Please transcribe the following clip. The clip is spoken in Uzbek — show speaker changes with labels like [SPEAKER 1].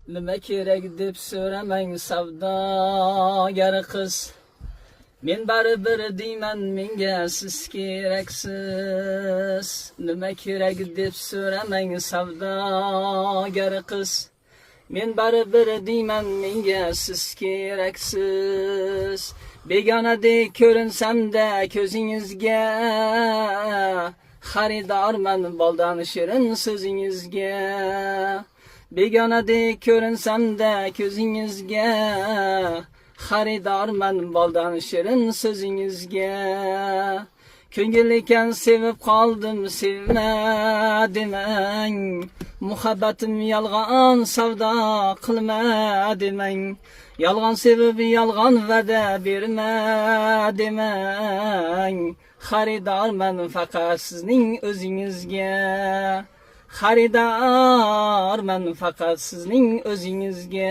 [SPEAKER 1] Nima kerak deb so'ramang savdogar qiz. Men baribir deyman, menga siz keraksiz. Nima kerak deb so'ramang savdogar qiz. Men baribir deyman, menga siz keraksiz. Begonadek ko'rinsam-da ko'zingizga, xaridorman boldan shirin so'zingizga. Begonadek ko'rinsam-da ko'zingizga, xaridorman boldan shirin so'zingizga. Ko'ngil ekan sevib qoldim, sevma demang. Muhabbatim yolg'on, savdo qilma demang. Yolg'on sevib yolg'on va'da berma demang. Xaridorman faqat sizning o'zingizga. Xaridorman faqat sizning o'zingizga.